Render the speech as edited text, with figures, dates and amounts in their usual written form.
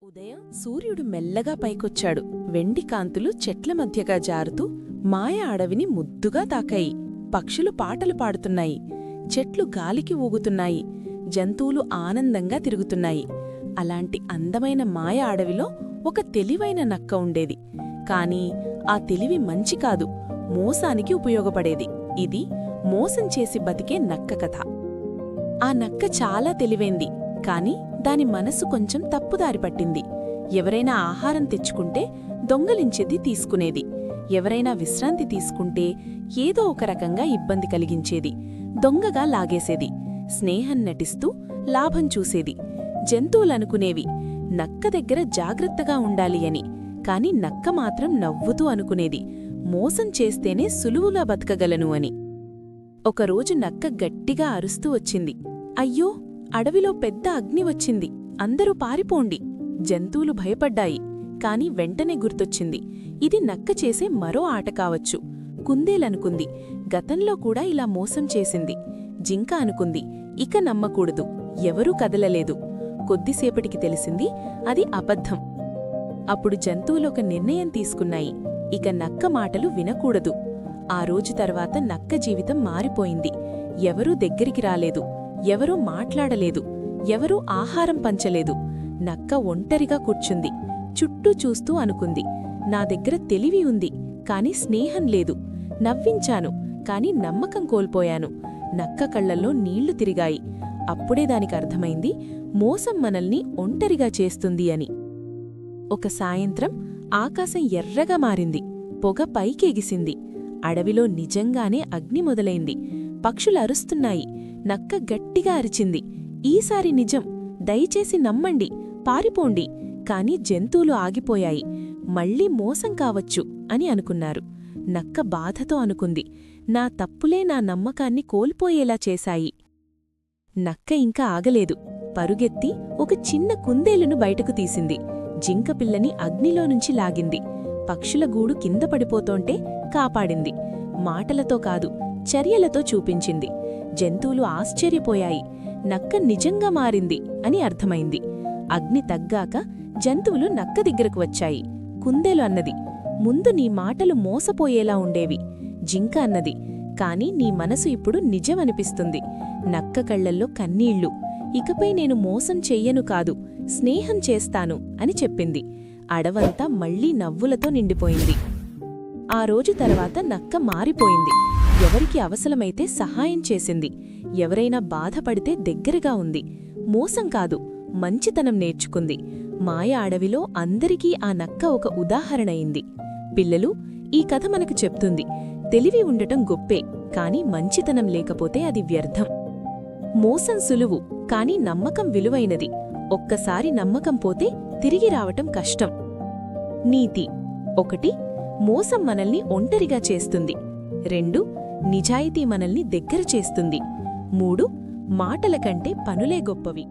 ఉదయం సూర్యుడు మెల్లగా పైకొచ్చాడు. వెండి కాంతులు చెట్ల మధ్యగా జారుతూ మాయ అడవిని ముద్దుగా తాకాయి. పక్షులు పాటలు పాడుతున్నాయి. చెట్లు గాలికి ఊగుతున్నాయి. జంతువులు ఆనందంగా తిరుగుతున్నాయి. అలాంటి అందమైన మాయ అడవిలో ఒక తెలివైన నక్క ఉండేది. కాని ఆ తెలివి మంచి కాదు, మోసానికి ఉపయోగపడేది. ఇది మోసం చేసి బతికే నక్క కథ. ఆ నక్క చాలా తెలివైంది, కాని దాని మనసు కొంచెం తప్పుదారి పట్టింది. ఎవరైనా ఆహారం తెచ్చుకుంటే దొంగలించేది తీసుకునేది. ఎవరైనా విశ్రాంతి తీసుకుంటే ఏదో ఒక రకంగా ఇబ్బంది కలిగించేది. దొంగగా లాగేసేది. స్నేహం నటిస్తూ లాభం చూసేది. జంతువులనుకునేవి నక్క దగ్గర జాగ్రత్తగా ఉండాలి అని. కాని నక్క మాత్రం నవ్వుతూ అనుకునేది మోసం చేస్తేనే సులువుగా బతకగలను అని. ఒకరోజు నక్క గట్టిగా అరుస్తూ వచ్చింది. అయ్యో, అడవిలో పెద్ద అగ్ని వచ్చింది, అందరూ పారిపోండి. జంతువులు భయపడ్డాయి. కాని వెంటనే గుర్తొచ్చింది, ఇది నక్క చేసే మరో ఆట కావచ్చు. కుందేలనుకుంది, గతంలో కూడా ఇలా మోసం చేసింది. జింక అనుకుంది, ఇక నమ్మకూడదు. ఎవరూ కదలలేదు. కొద్దిసేపటికి తెలిసింది అది అబద్ధం. అప్పుడు జంతువులొక నిర్ణయం తీసుకున్నాయి, ఇక నక్క మాటలు వినకూడదు. ఆ రోజు తర్వాత నక్క జీవితం మారిపోయింది. ఎవరూ దగ్గరికి రాలేదు. ఎవరూ మాట్లాడలేదు. ఎవరూ ఆహారం పంచలేదు. నక్క ఒంటరిగా కూర్చుంది. చుట్టూ చూస్తూ అనుకుంది, నా దగ్గర తెలివి ఉంది, కాని స్నేహం లేదు. నవ్వించాను, కాని నమ్మకం కోల్పోయాను. నక్క కళ్లల్లో నీళ్లు తిరిగాయి. అప్పుడే దానికర్థమైంది, మోసం మనల్ని ఒంటరిగా చేస్తుంది అని. ఒక సాయంత్రం ఆకాశం ఎర్రగా మారింది. పొగ పైకెగిసింది. అడవిలో నిజంగానే అగ్ని మొదలైంది. పక్షులు అరుస్తున్నాయి. నక్క గట్టిగా అరిచింది, ఈసారి నిజం, దయచేసి నమ్మండి, పారిపోండి. కాని జంతువులు ఆగిపోయాయి. మళ్ళీ మోసం కావచ్చు అని అనుకున్నారు. నక్క బాధతో అనుకుంది, నా తప్పులే నా నమ్మకాన్ని కోల్పోయేలా చేశాయి. నక్క ఇంకా ఆగలేదు. పరుగెత్తి ఒక చిన్న కుందేలును బయటకు తీసింది. జింకపిల్లని అగ్నిలోనుంచి లాగింది. పక్షుల గూడు కింద పడిపోతోంటే కాపాడింది. మాటలతో కాదు, చర్యలతో చూపించింది. జంతువులు ఆశ్చర్యపోయాయి. నక్క నిజంగా మారింది అని అర్థమైంది. అగ్ని తగ్గాక జంతువులు నక్క దగ్గరకు వచ్చాయి. కుందేలు అన్నది, ముందు నీ మాటలు మోసపోయేలా ఉండేవి. జింక అన్నది, కాని నీ మనసు ఇప్పుడు నిజమనిపిస్తుంది. నక్క కళ్లల్లో కన్నీళ్లు. ఇకపై నేను మోసం చెయ్యను కాదు, స్నేహం చేస్తాను అని చెప్పింది. అడవంతా మళ్లీ నవ్వులతో నిండిపోయింది. ఆ రోజు తర్వాత నక్క మారిపోయింది. ఎవరికి అవసరమైతే సహాయం చేసింది. ఎవరైనా బాధపడితే దగ్గరగా ఉంది. మోసం కాదు, మంచితనం నేర్చుకుంది. మాయ అడవిలో అందరికీ ఆ నక్క ఒక ఉదాహరణయింది. పిల్లలు, ఈ కథ మనకు చెప్తుంది, తెలివి ఉండటం గొప్పే, కాని మంచితనం లేకపోతే అది వ్యర్థం. మోసం సులువు, కాని నమ్మకం విలువైనది. ఒక్కసారి నమ్మకం పోతే తిరిగి రావటం కష్టం. నీతి: 1. మోసం మనల్ని ఒంటరిగా చేస్తుంది. 2. నిజాయితీ మనల్ని దగ్గర చేస్తుంది. 3. మాటల కంటే పనులే గొప్పవి.